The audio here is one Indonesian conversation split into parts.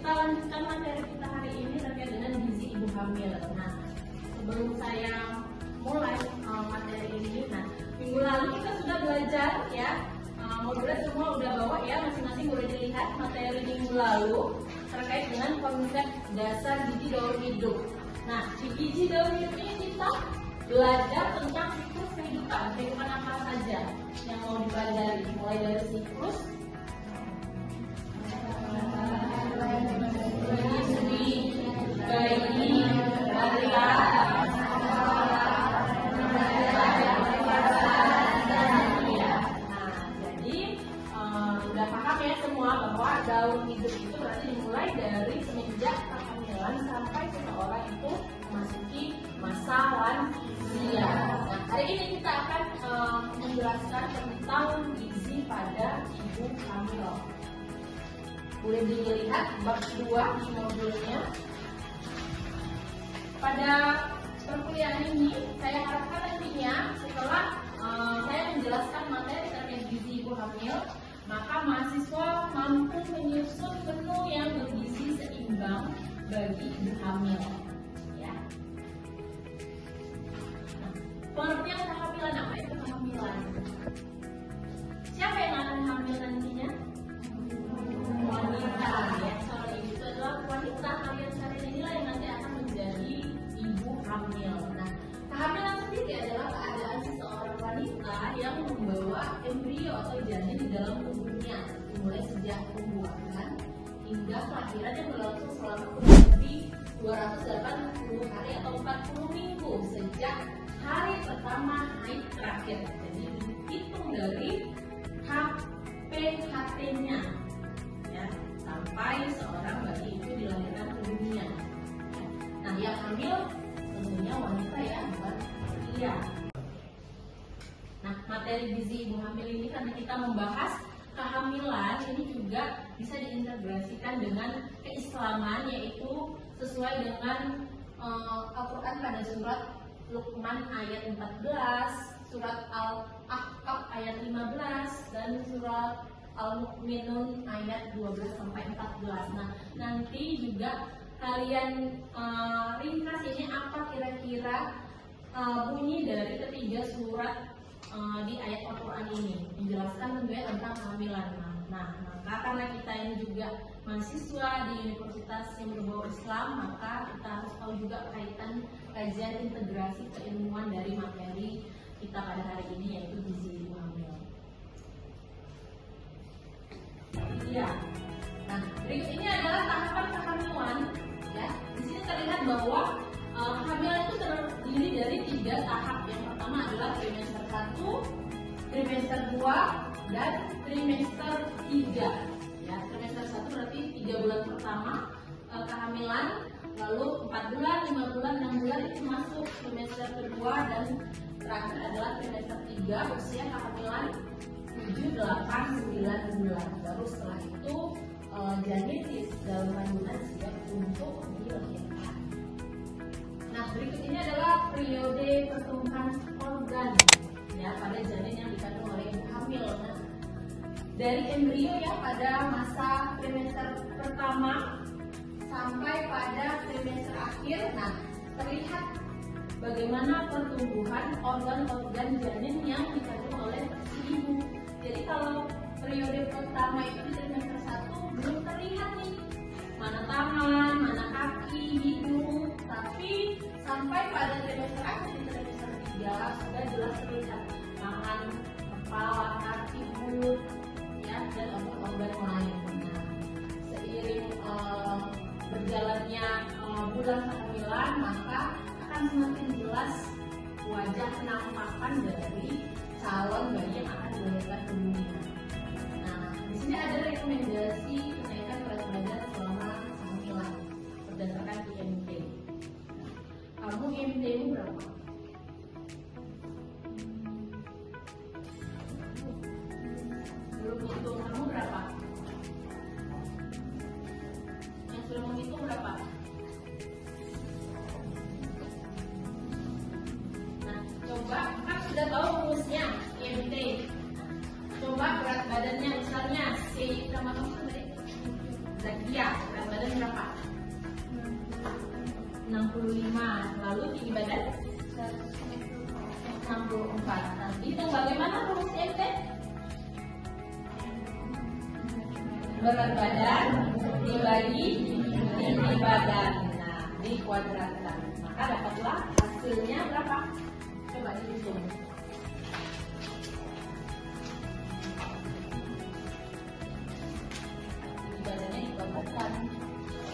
kita lanjutkan materi kita hari ini terkait dengan gizi ibu hamil. Nah, sebelum saya mulai materi ini, minggu lalu kita sudah belajar ya. Modulnya semua udah bawa ya, masing-masing udah dilihat materi minggu lalu terkait dengan konsep dasar gizi daur hidup. Nah, di gizi daur hidup ini kita belajar tentang siklus kehidupan apa saja yang mau dipelajari, mulai dari siklus bayi, balita, udah paham ya semua bahwa daur hidup itu berarti dimulai dari semenjak kehamilan sampai seseorang itu memasuki masa lansia. Nah, hari ini kita akan menjelaskan tentang gizi pada ibu hamil. Boleh dilihat bab 2 di modulnya. Pada perkuliahan ini saya harapkan nantinya setelah saya menjelaskan materi terkait gizi ibu hamil, maka mahasiswa mampu menyusun menu yang bergizi seimbang bagi ibu hamil. Ya. Nah, pengertian kehamilan, apa itu kehamilan? Siapa yang akan hamil nantinya? Wanita. Ya, kalau ibu itu adalah wanita, kalian inilah yang nanti akan menjadi ibu hamil. Nah, kehamilan sendiri adalah keadaan seseorang wanita yang membawa embrio atau janin di dalam tubuhnya, mulai sejak pembuahan hingga kelahiran yang berlangsung selama kurang lebih 280 hari atau 40 minggu sejak hari pertama haid terakhir. Jadi dihitung dari HPHT-nya ya, sampai seorang bayi itu dilahirkan ke dunia. Nah, yang hamil tentunya wanita ya, bukan pria. Nah, materi gizi ibu hamil ini karena kita membahas kehamilan, ini juga bisa diintegrasikan dengan keislaman, yaitu sesuai dengan Al-Quran pada surat Luqman ayat 14, surat Al-Ahqaf ayat 15, dan surat Al-Mu'minun ayat 12-14. Nah, nanti juga kalian ringkas ini apa kira-kira bunyi dari ketiga surat di ayat Al-Quran ini, menjelaskan tentunya tentang kehamilan. Nah, maka karena kita ini juga mahasiswa di universitas yang berbau Islam, maka kita harus tahu juga kaitan kajian integrasi keilmuan dari materi kita pada hari ini, yaitu gizi ibu hamil. Ya. Nah, berikut ini adalah tahapan kehamilan. Ya, di sini terlihat bahwa kehamilan itu terdiri dari 3 tahap. Yang pertama adalah trimester 1, trimester 2, dan trimester 3. Ya, trimester 1 berarti 3 bulan pertama kehamilan, lalu 4 bulan, 5 bulan, 6 bulan itu masuk trimester kedua, dan terakhir adalah trimester 3, usia kehamilan 7, 8, 9 bulan. Baru setelah itu janin di dalam kandungan siap untuk dilahirkan. Nah, berikut ini adalah periode pertumbuhan organ ya pada janin yang dikandung oleh ibu hamil. Nah, dari embrio ya pada masa trimester pertama sampai pada trimester akhir. Nah, terlihat bagaimana pertumbuhan organ-organ janin yang dikandung oleh si ibu. Jadi kalau periode pertama itu di trimester 1 belum terlihat nih mana tangan, mana kaki, hidung, tapi sampai pada trimester akhir di trimester 3 sudah jelas terlihat tangan, kepala, kaki, mulut, ya, dan organ-organ lain. Nah, seiring berjalannya bulan kehamilan, maka akan semakin jelas wajah penampakan dari calon bayi yang akan dilahirkan ke dunia. Nah, di sini ada rekomendasi kenaikan berat badan selama kehamilan berdasarkan IMT. Kamu IMT-mu berapa? Belum hitung, kamu berapa? Yang sudah menghitung berapa? Nah, coba kan sudah tahu rumusnya IMT. Coba berat badannya misalnya si sama kamu tadi Zakia, berat badan berapa? 65. Lalu tinggi badan? 64. Nah, hitung bagaimana rumus MT? Berat badan dibagi tinggi badan. Nah, dikuadratkan. Maka dapatlah hasilnya berapa? Coba dihitung. Tinggi badannya dikuadratkan.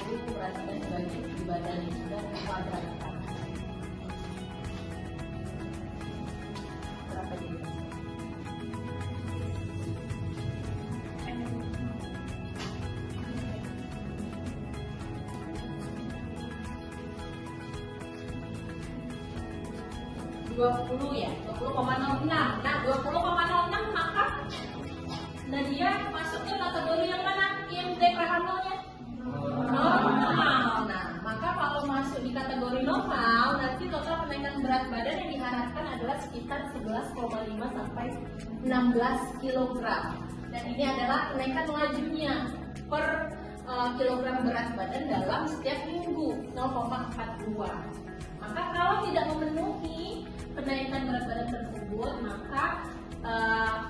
Lalu berat badan dibagi tinggi badan yang sudah dikuadratkan. Berapa ini? 20 ya, 20,06. Nah, 20,06 maka Nadia masuk ke kategori yang mana? IMT hamilnya normal. Nah, maka kalau masuk di kategori normal, nanti total kenaikan berat badan yang diharapkan adalah sekitar 11,5 sampai 16 kg. Dan ini adalah kenaikan lajunya per kilogram berat badan dalam setiap minggu 0,42. Maka kalau tidak memenuhi kenaikan berat badan tersebut, maka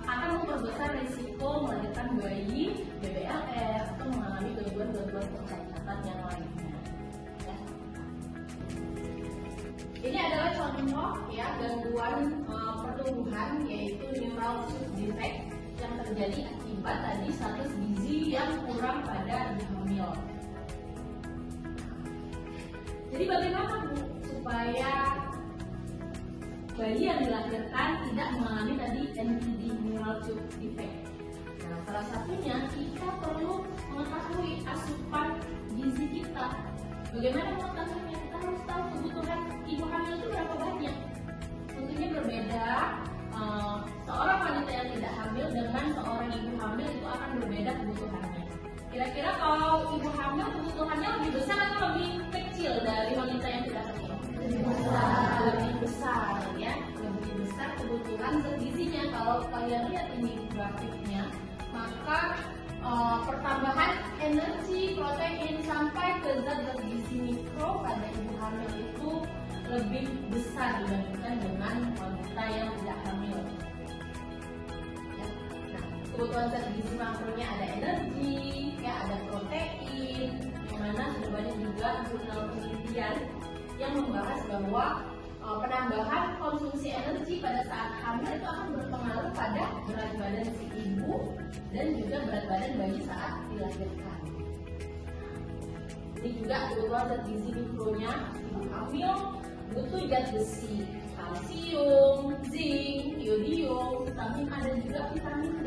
akan memperbesar risiko melahirkan bayi, BBLR, atau mengalami gangguan-gangguan kesehatan yang lainnya. Ya. Ini adalah contoh ya gangguan pertumbuhan, yaitu neural tube defect yang terjadi akibat tadi status gizi yang kurang pada ibu hamil. Jadi bagaimana Bu supaya bayi yang dilahirkan tidak mengalami tadi NTD, neural tube defect? Nah, salah satunya kita perlu mengetahui asupan gizi kita. Bagaimana mengetahuinya? Kita harus tahu kebutuhan ibu hamil itu berapa banyak. Tentunya berbeda. Seorang wanita yang tidak hamil dengan seorang ibu hamil itu akan berbeda kebutuhannya. Kira-kira kalau ibu hamil kebutuhannya lebih besar atau lebih kecil dari wanita yang tidak hamil? Lebih besar ya, lebih besar kebutuhan zat gizinya. Kalau kalian lihat ini grafiknya, maka pertambahan energi, protein sampai ke zat gizi mikro pada ibu hamil itu lebih besar dibandingkan dengan wanita yang tidak hamil. Ya. Nah, kebutuhan zat gizi makronya ada energi, ya ada protein, yang mana sudah banyak juga jurnal penelitian yang membahas bahwa penambahan konsumsi energi pada saat hamil itu akan berpengaruh pada berat badan si ibu dan juga berat badan bayi saat dilahirkan. Ini juga kebutuhan zat gizi mikronya ibu hamil butuh zat besi, kalsium, zinc, iodium, vitamin A dan juga vitamin D.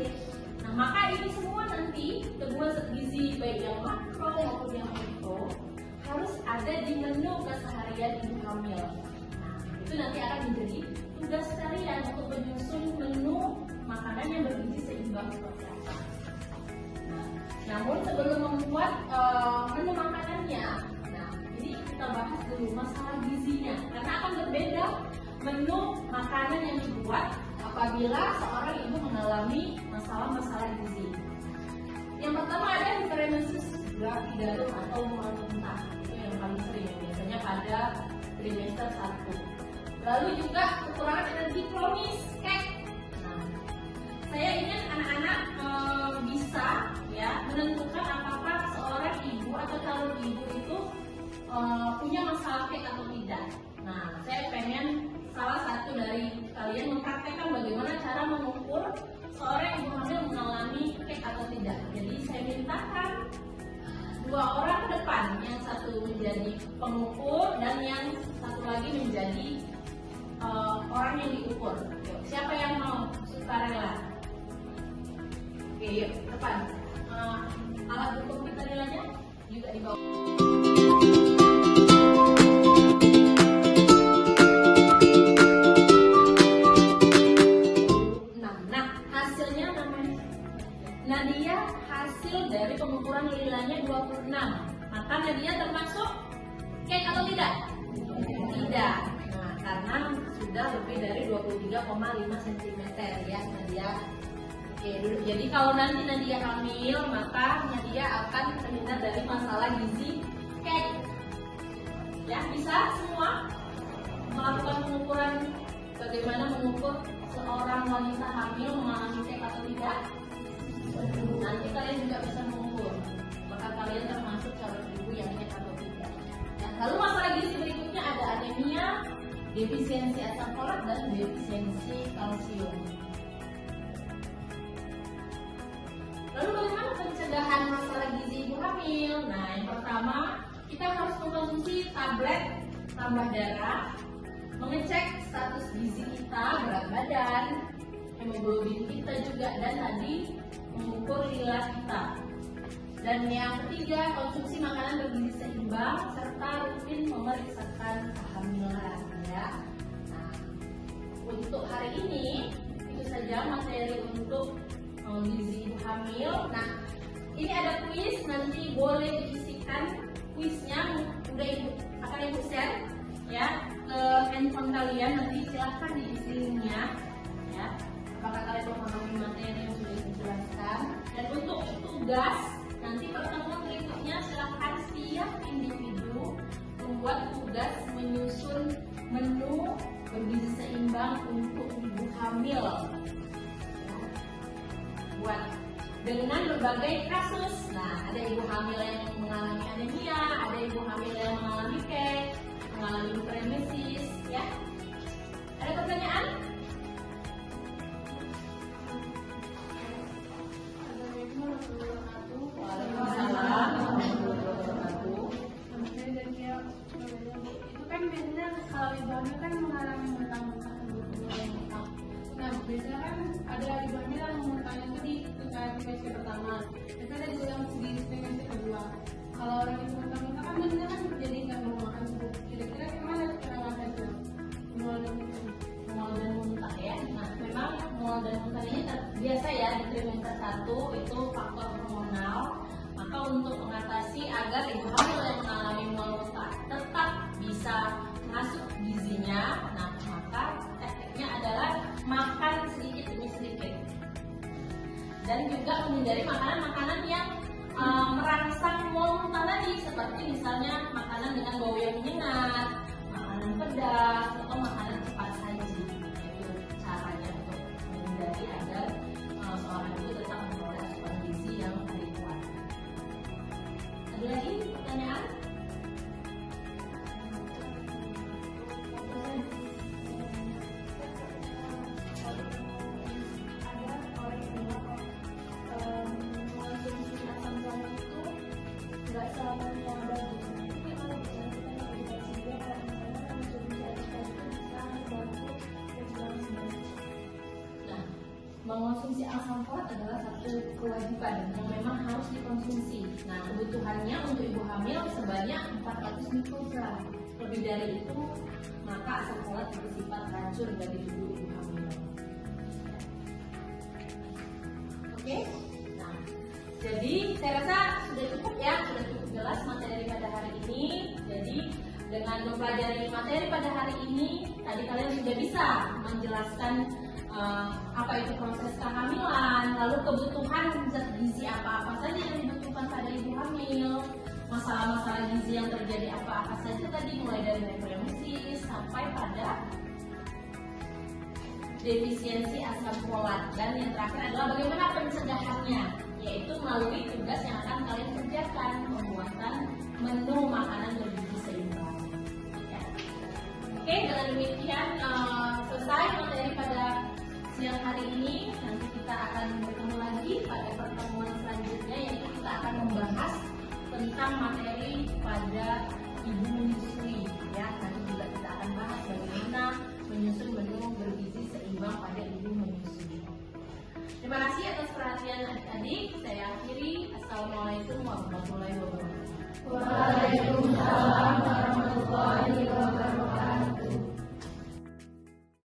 Nah, maka ini semua nanti kebutuhan zat gizi baik yang makro maupun yang mikro harus ada di menu keseharian ibu hamil. Nah, itu nanti akan menjadi tugas kalian untuk menyusun menu makanan yang bergizi seimbang seperti apa. Nah, namun sebelum membuat menu makanannya, nah ini kita bahas dulu masalah gizinya, karena akan berbeda menu makanan yang dibuat apabila seorang ibu mengalami masalah-masalah gizi. Yang pertama ada hyperemesis gravidarum atau muntah. Itu yang paling sering, biasanya pada trimester 1. Lalu juga kekurangan energi kronis, Nah, saya ingin anak-anak bisa ya menentukan apakah seorang ibu atau calon ibu itu punya masalah atau tidak. Nah, saya pengen salah satu dari kalian mempraktekkan bagaimana cara mengukur seorang ibu hamil mengalami atau tidak. Jadi saya mintakan 2 orang ke depan, yang satu menjadi pengukur dan yang satu lagi menjadi orang yang diukur. Yuk, siapa yang mau sukarela? Oke, yuk depan. Alat ukur kita nilainya juga di bawah. Nah, hasilnya namanya Nadia, hasil dari pengukuran nilainya 26. Maka Nadia termasuk cake atau tidak? Tidak. Nah, karena sudah lebih dari 23,5 cm ya Nadia. Oke, jadi kalau nanti Nadia hamil, maka Nadia akan terhindar dari masalah gizi cake. Ya, bisa semua melakukan pengukuran bagaimana mengukur seorang wanita hamil mengalami cake atau tidak. Nanti kalian juga bisa mengukur, maka kalian termasuk calon ibu yang cake atau tidak. Nah, lalu masalah gizi berikutnya ada anemia, defisiensi asam folat dan defisiensi kalsium. Lalu bagaimana pencegahan masalah gizi ibu hamil? Nah, yang pertama kita harus mengkonsumsi tablet tambah darah, mengecek status gizi kita, berat badan, hemoglobin kita juga, dan tadi mengukur lila kita. Dan yang ketiga, konsumsi makanan bergizi seimbang serta rutin memeriksakan kehamilan. Ya. Nah, untuk hari ini itu saja materi untuk gizi ibu hamil. Nah, ini ada kuis, nanti boleh diisikan kuisnya, udah ibu share ya ke handphone kalian, nanti silahkan diisi linknya ya. Apakah kalian memahami materi yang sudah dijelaskan? Dan untuk tugas nanti pertemuan berikutnya silahkan setiap individu membuat tugas menyusun menu bergizi seimbang untuk ibu hamil. Buat dengan berbagai kasus. Nah, ada ibu hamil yang mengalami anemia, ada ibu hamil yang mengalami cake, mengalami premesis, ya. Ada pertanyaan? Waalaikumsalam warahmatullahi wabarakatuh. Itu kan biasanya kalau ibu hamil kan mengalami muntah-muntah kemudian. Nah, biasanya kan ada ibu hamil yang muntahnya itu di trimester pertama, biasanya ada juga yang di trimester kedua. Kalau orang itu muntah-muntah kan biasanya kan jadi nggak mau makan cukup. Kira-kira gimana cara ngatasin mual Dan muntah ya. Nah, memang mual dan muntah ini biasa ya di trimester 1 itu faktor hormonal. Maka untuk mengatasi agar ibu hamil yang mengalami mual muntah tetap bisa masuk gizinya, nah maka tekniknya adalah makan sedikit demi sedikit. Dan juga menghindari makanan-makanan yang merangsang mual muntah tadi, seperti misalnya makanan dengan bau yang menyengat, makanan pedas, atau makanan cepat saji. Itu caranya untuk menghindari agar seorang ibu tetap memperoleh asupan gizi yang adekuat. Ada lagi pertanyaan? Mengonsumsi asam folat adalah satu kewajiban yang memang harus dikonsumsi. Nah, kebutuhannya untuk ibu hamil sebanyak 400 mikrogram. Lebih dari itu, maka asam folat bersifat racun bagi tubuh ibu hamil. Oke? Nah, jadi saya rasa sudah cukup ya, sudah cukup jelas materi pada hari ini. Jadi dengan mempelajari materi pada hari ini, tadi kalian sudah bisa menjelaskan apa itu proses kehamilan, lalu kebutuhan zat gizi apa-apa saja yang dibutuhkan pada ibu hamil, masalah-masalah gizi yang terjadi apa-apa saja tadi, mulai dari premesis sampai pada defisiensi asam folat. Dan yang terakhir adalah bagaimana pencegahannya, yaitu melalui tugas yang akan kalian kerjakan, pembuatan menu makanan bergizi seimbang. Ya. Oke, dengan demikian selesai materi pada siang hari ini. Nanti kita akan bertemu lagi pada pertemuan selanjutnya, yaitu kita akan membahas tentang materi pada ibu menyusui. Ya, nanti juga kita akan bahas bagaimana menyusun menu bergizi seimbang pada ibu menyusui. Terima kasih atas perhatian adik-adik. Saya akhiri. Assalamualaikum warahmatullahi wabarakatuh. Waalaikumsalam.